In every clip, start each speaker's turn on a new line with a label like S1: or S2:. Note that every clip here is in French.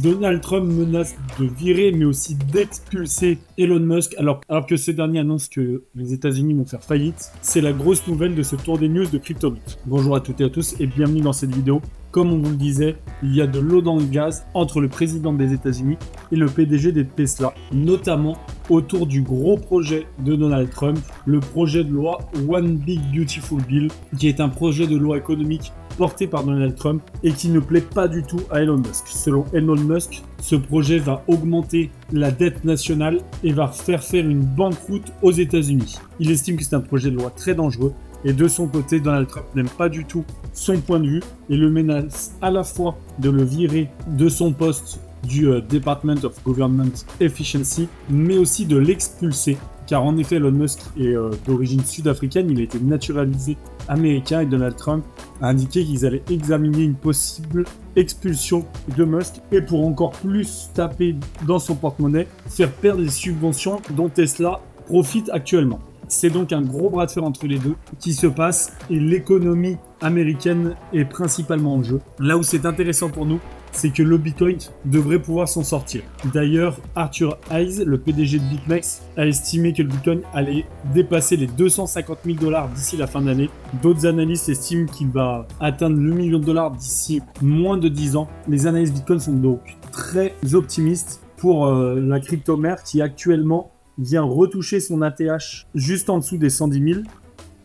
S1: Donald Trump menace de virer, mais aussi d'expulser Elon Musk, alors que ce dernier annonce que les États-Unis vont faire faillite. C'est la grosse nouvelle de ce tour des news de CryptoNote. Bonjour à toutes et à tous et bienvenue dans cette vidéo. Comme on vous le disait, il y a de l'eau dans le gaz entre le président des États-Unis et le PDG de Tesla, notamment autour du gros projet de Donald Trump, le projet de loi One Big Beautiful Bill, qui est un projet de loi économique porté par Donald Trump et qui ne plaît pas du tout à Elon Musk. Selon Elon Musk, ce projet va augmenter la dette nationale et va faire une banqueroute aux États-Unis. Il estime que c'est un projet de loi très dangereux. Et de son côté, Donald Trump n'aime pas du tout son point de vue et le menace à la fois de le virer de son poste du Department of Government Efficiency, mais aussi de l'expulser. Car en effet, Elon Musk est d'origine sud-africaine, il a été naturalisé américain et Donald Trump a indiqué qu'ils allaient examiner une possible expulsion de Musk et pour encore plus taper dans son porte-monnaie, faire perdre les subventions dont Tesla profite actuellement. C'est donc un gros bras de fer entre les deux qui se passe et l'économie américaine est principalement en jeu. Là où c'est intéressant pour nous, c'est que le Bitcoin devrait pouvoir s'en sortir. D'ailleurs, Arthur Hayes, le PDG de BitMEX, a estimé que le Bitcoin allait dépasser les 250 000 $ d'ici la fin de l'année. D'autres analystes estiment qu'il va atteindre le million de dollars d'ici moins de 10 ans. Les analystes Bitcoin sont donc très optimistes pour la crypto-mère qui actuellement vient retoucher son ATH juste en dessous des 110 000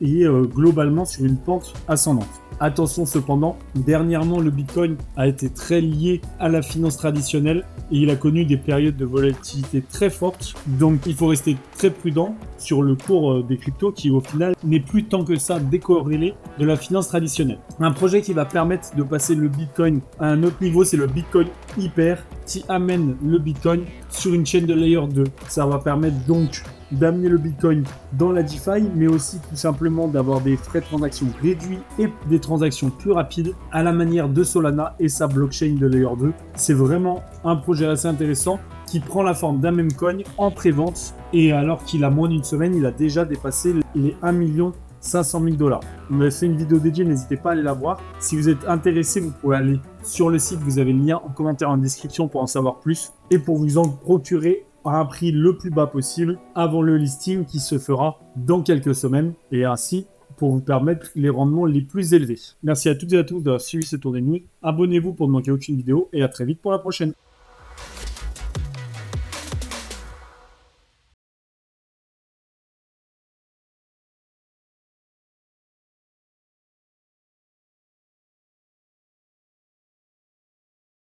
S1: et globalement sur une pente ascendante. Attention cependant, dernièrement le Bitcoin a été très lié à la finance traditionnelle et il a connu des périodes de volatilité très fortes. Donc il faut rester très prudent sur le cours des cryptos qui au final n'est plus tant que ça décorrélé de la finance traditionnelle. Un projet qui va permettre de passer le Bitcoin à un autre niveau, c'est le Bitcoin Hyper qui amène le Bitcoin sur une chaîne de layer 2. Ça va permettre donc d'amener le Bitcoin dans la DeFi, mais aussi tout simplement d'avoir des frais de transaction réduits et des transactions plus rapides à la manière de Solana et sa blockchain de Layer 2. C'est vraiment un projet assez intéressant qui prend la forme d'un meme coin en pré-vente et alors qu'il a moins d'une semaine, il a déjà dépassé les 1 500 000 $. On a fait une vidéo dédiée, n'hésitez pas à aller la voir. Si vous êtes intéressé, vous pouvez aller sur le site, vous avez le lien en commentaire en description pour en savoir plus et pour vous en procurer à un prix le plus bas possible avant le listing qui se fera dans quelques semaines et ainsi pour vous permettre les rendements les plus élevés. Merci à toutes et à tous d'avoir suivi ce tour des nuits. Abonnez-vous pour ne manquer aucune vidéo et à très vite pour la prochaine.